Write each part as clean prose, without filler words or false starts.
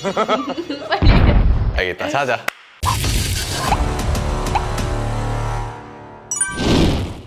빨리 해. 알겠다. 자자.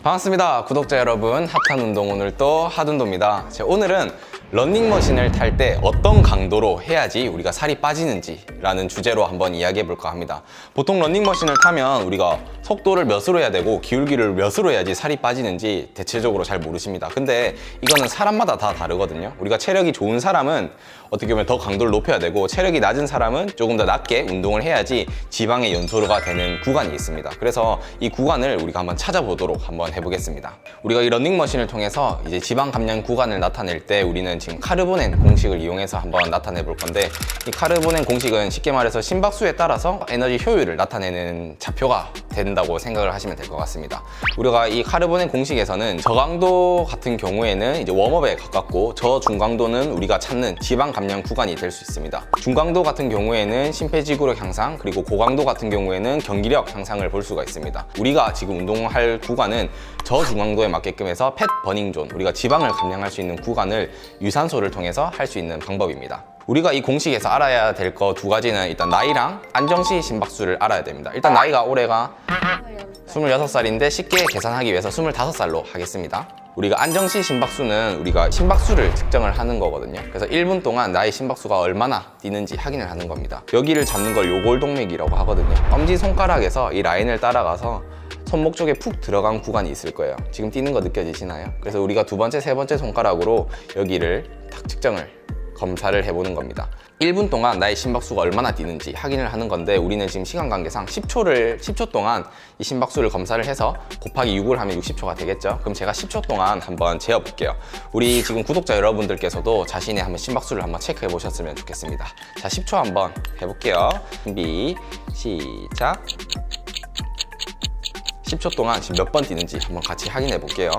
반갑습니다. 구독자 여러분. 핫한 운동 오늘 또 핫운동입니다. 오늘은 러닝머신을 탈 때 어떤 강도로 해야지 우리가 살이 빠지는지 라는 주제로 한번 이야기해 볼까 합니다. 보통 러닝머신을 타면 우리가 속도를 몇으로 해야 되고 기울기를 몇으로 해야지 살이 빠지는지 대체적으로 잘 모르십니다. 근데 이거는 사람마다 다 다르거든요. 우리가 체력이 좋은 사람은 어떻게 보면 더 강도를 높여야 되고, 체력이 낮은 사람은 조금 더 낮게 운동을 해야지 지방의 연소가 되는 구간이 있습니다. 그래서 이 구간을 우리가 한번 찾아보도록 한번 해보겠습니다. 우리가 이 러닝머신을 통해서 이제 지방 감량 구간을 나타낼 때 우리는 지금 카르보넨 공식을 이용해서 한번 나타내 볼 건데, 이 카르보넨 공식은 쉽게 말해서 심박수에 따라서 에너지 효율을 나타내는 좌표가 된다고 생각을 하시면 될 것 같습니다. 우리가 이 카르보넨 공식에서는 저강도 같은 경우에는 이제 웜업에 가깝고, 저중강도는 우리가 찾는 지방 감량 구간이 될 수 있습니다. 중강도 같은 경우에는 심폐지구력 향상, 그리고 고강도 같은 경우에는 경기력 향상을 볼 수가 있습니다. 우리가 지금 운동할 구간은 저중강도에 맞게끔 해서 팻 버닝 존, 우리가 지방을 감량할 수 있는 구간을 유산소를 통해서 할 수 있는 방법입니다. 우리가 이 공식에서 알아야 될 거 두 가지는 일단 나이랑 안정시 심박수를 알아야 됩니다. 일단 나이가 올해가 26살인데 쉽게 계산하기 위해서 25살로 하겠습니다. 우리가 안정시 심박수는 우리가 심박수를 측정을 하는 거거든요. 그래서 1분 동안 나의 심박수가 얼마나 뛰는지 확인을 하는 겁니다. 여기를 잡는 걸 요골동맥이라고 하거든요. 엄지손가락에서 이 라인을 따라가서 손목 쪽에 푹 들어간 구간이 있을 거예요. 지금 뛰는 거 느껴지시나요? 그래서 우리가 두 번째, 세 번째 손가락으로 여기를 탁 측정을, 검사를 해보는 겁니다. 1분 동안 나의 심박수가 얼마나 뛰는지 확인을 하는 건데, 우리는 지금 시간 관계상 10초 동안 이 심박수를 검사를 해서 곱하기 6을 하면 60초가 되겠죠? 그럼 제가 10초 동안 한번 재어볼게요. 우리 지금 구독자 여러분들께서도 자신의 한번 심박수를 한번 체크해 보셨으면 좋겠습니다. 자, 10초 한번 해볼게요. 준비, 시작. 10초 동안 지금 몇 번 뛰는지 한번 같이 확인해 볼게요.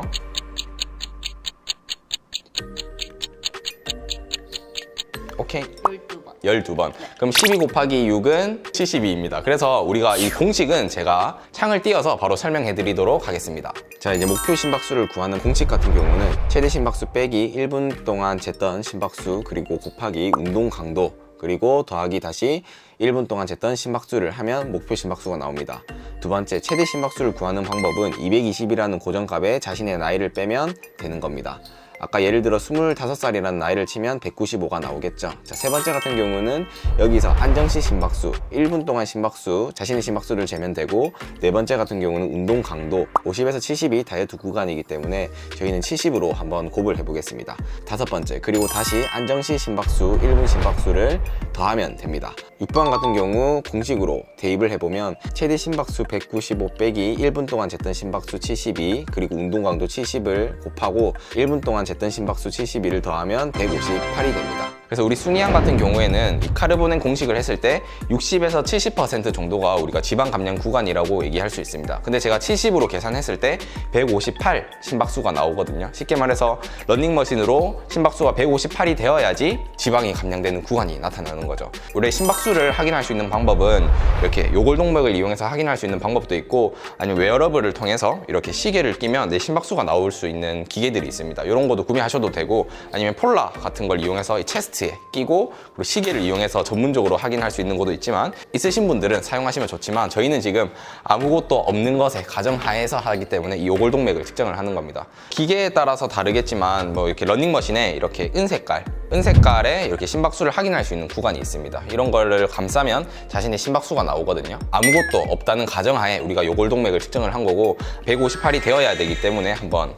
오케이. 12번. 12번. 그럼 12 곱하기 6은 72입니다. 그래서 우리가 이 공식은 제가 창을 띄어서 바로 설명해 드리도록 하겠습니다. 자, 이제 목표 심박수를 구하는 공식 같은 경우는 최대 심박수 빼기 1분 동안 쟀던 심박수, 그리고 곱하기 운동 강도, 그리고 더하기 다시 1분 동안 쟀던 심박수를 하면 목표 심박수가 나옵니다. 두 번째, 최대 심박수를 구하는 방법은 220이라는 고정값에 자신의 나이를 빼면 되는 겁니다. 아까 예를 들어 25살이라는 나이를 치면 195가 나오겠죠. 자, 세 번째 같은 경우는 여기서 안정시 심박수, 1분 동안 심박수, 자신의 심박수를 재면 되고, 네 번째 같은 경우는 운동 강도, 50에서 70이 다이어트 구간이기 때문에 저희는 70으로 한번 곱을 해보겠습니다. 다섯 번째, 그리고 다시 안정시 심박수, 1분 심박수를 더하면 됩니다. 6번 같은 경우 공식으로 대입을 해보면 최대 심박수 195 빼기 1분 동안 쟀던 심박수 72, 그리고 운동 강도 70을 곱하고 1분 동안 쟀던 심박수 72를 더하면 158이 됩니다. 그래서 우리 순이양 같은 경우에는 이 카르보넨 공식을 했을 때 60에서 70% 정도가 우리가 지방 감량 구간이라고 얘기할 수 있습니다. 근데 제가 70으로 계산했을 때 158 심박수가 나오거든요. 쉽게 말해서 러닝머신으로 심박수가 158이 되어야지 지방이 감량되는 구간이 나타나는 거죠. 우리 심박수를 확인할 수 있는 방법은 이렇게 요골동맥을 이용해서 확인할 수 있는 방법도 있고, 아니면 웨어러블을 통해서 이렇게 시계를 끼면 내 심박수가 나올 수 있는 기계들이 있습니다. 이런 것도 구매하셔도 되고, 아니면 폴라 같은 걸 이용해서 이 체스트에 끼고 그리고 시계를 이용해서 전문적으로 확인할 수 있는 것도 있지만, 있으신 분들은 사용하시면 좋지만 저희는 지금 아무것도 없는 것에 가정하에서 하기 때문에 이 요골동맥을 측정을 하는 겁니다. 기계에 따라서 다르겠지만 뭐 이렇게 러닝머신에 이렇게 은색깔에 이렇게 심박수를 확인할 수 있는 구간이 있습니다. 이런 거를 감싸면 자신의 심박수가 나오거든요. 아무것도 없다는 가정하에 우리가 요골동맥을 측정을 한 거고, 158이 되어야 되기 때문에 한번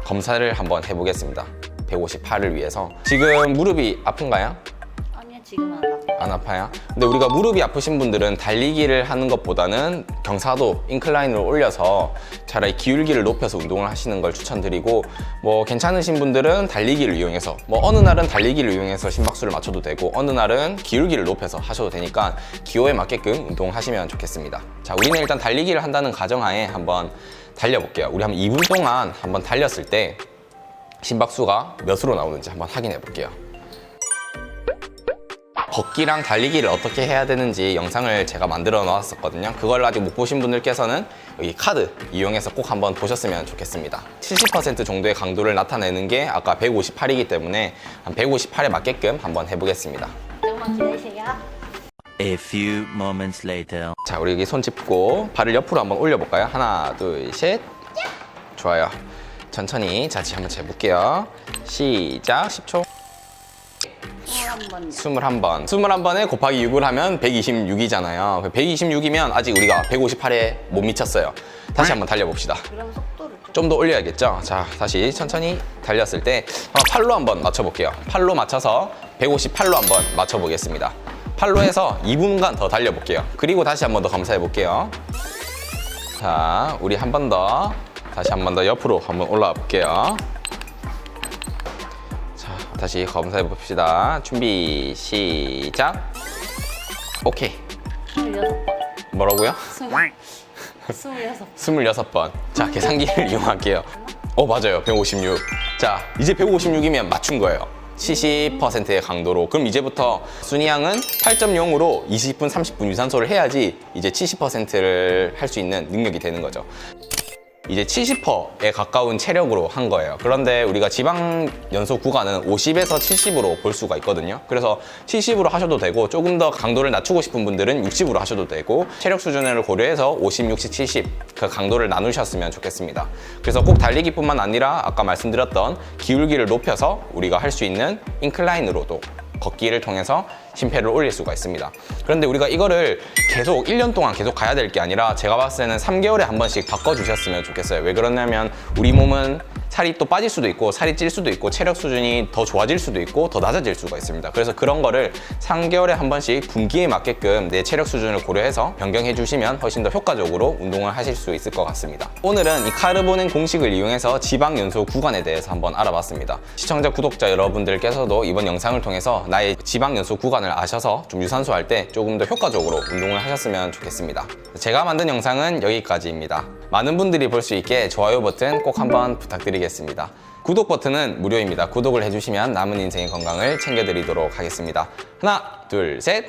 검사를 한번 해보겠습니다. 158을 위해서. 지금 무릎이 아픈가요? 아니요, 지금은 안 아파요. 안 아파요? 근데 우리가 무릎이 아프신 분들은 달리기를 하는 것보다는 경사도 인클라인으로 올려서 차라리 기울기를 높여서 운동을 하시는 걸 추천드리고, 뭐 괜찮으신 분들은 달리기를 이용해서, 뭐 어느 날은 달리기를 이용해서 심박수를 맞춰도 되고, 어느 날은 기울기를 높여서 하셔도 되니까 기호에 맞게끔 운동하시면 좋겠습니다. 자, 우리는 일단 달리기를 한다는 가정하에 한번 달려볼게요. 우리 한번 2분 동안 한번 달렸을 때 심박수가 몇으로 나오는지 한번 확인해 볼게요. 걷기랑 달리기를 어떻게 해야 되는지 영상을 제가 만들어 놓았었거든요. 그걸 아직 못 보신 분들께서는 여기 카드 이용해서 꼭 한번 보셨으면 좋겠습니다. 70% 정도의 강도를 나타내는 게 아까 158이기 때문에 한 158에 맞게끔 한번 해보겠습니다. 조금만 기다리세요. A few moments later. 자, 우리 여기 손 짚고 발을 옆으로 한번 올려볼까요? 하나, 둘, 셋. 좋아요. 천천히 자치 한번 재볼게요. 시작. 10초. 21번. 21번. 21번에 곱하기 6을 하면 126이잖아요. 126이면 아직 우리가 158에 못 미쳤어요. 다시 한번 달려봅시다. 그럼 속도를 좀. 좀 더 올려야겠죠? 자, 다시 천천히 달렸을 때 팔로 한번 맞춰볼게요. 팔로 맞춰서 158로 한번 맞춰보겠습니다. 팔로 해서 2분간 더 달려볼게요. 그리고 다시 한번 더 검사해볼게요. 자, 우리 한 번 더, 다시 한 번 더 옆으로 한번 올라와 볼게요. 자, 다시 검사해봅시다. 준비, 시작. 오케이. 26번. 뭐라고요? 26번. 26번. 자, 계산기를 이용할게요. 맞아요. 156. 자, 이제 156이면 맞춘 거예요. 70%의 강도로. 그럼 이제부터 순이양은 8.0으로 20분, 30분 유산소를 해야지 이제 70%를 할 수 있는 능력이 되는 거죠. 이제 70%에 가까운 체력으로 한 거예요. 그런데 우리가 지방 연소 구간은 50에서 70으로 볼 수가 있거든요. 그래서 70으로 하셔도 되고 조금 더 강도를 낮추고 싶은 분들은 60으로 하셔도 되고 체력 수준을 고려해서 50, 60, 70 그 강도를 나누셨으면 좋겠습니다. 그래서 꼭 달리기뿐만 아니라 아까 말씀드렸던 기울기를 높여서 우리가 할 수 있는 인클라인으로도 걷기를 통해서 심폐를 올릴 수가 있습니다. 그런데 우리가 이거를 계속 1년 동안 계속 가야 될 게 아니라 제가 봤을 때는 3개월에 한 번씩 바꿔주셨으면 좋겠어요. 왜 그러냐면 우리 몸은 살이 또 빠질 수도 있고 살이 찔 수도 있고 체력 수준이 더 좋아질 수도 있고 더 낮아질 수가 있습니다. 그래서 그런 거를 3개월에 한 번씩 분기에 맞게끔 내 체력 수준을 고려해서 변경해 주시면 훨씬 더 효과적으로 운동을 하실 수 있을 것 같습니다. 오늘은 이 카르보넨 공식을 이용해서 지방 연소 구간에 대해서 한번 알아봤습니다. 시청자 구독자 여러분들께서도 이번 영상을 통해서 나의 지방 연소 구간을 아셔서 좀 유산소 할 때 조금 더 효과적으로 운동을 하셨으면 좋겠습니다. 제가 만든 영상은 여기까지입니다. 많은 분들이 볼 수 있게 좋아요 버튼 꼭 한번 부탁드리겠습니다. 구독 버튼은 무료입니다. 구독을 해주시면 남은 인생의 건강을 챙겨드리도록 하겠습니다. 하나, 둘, 셋!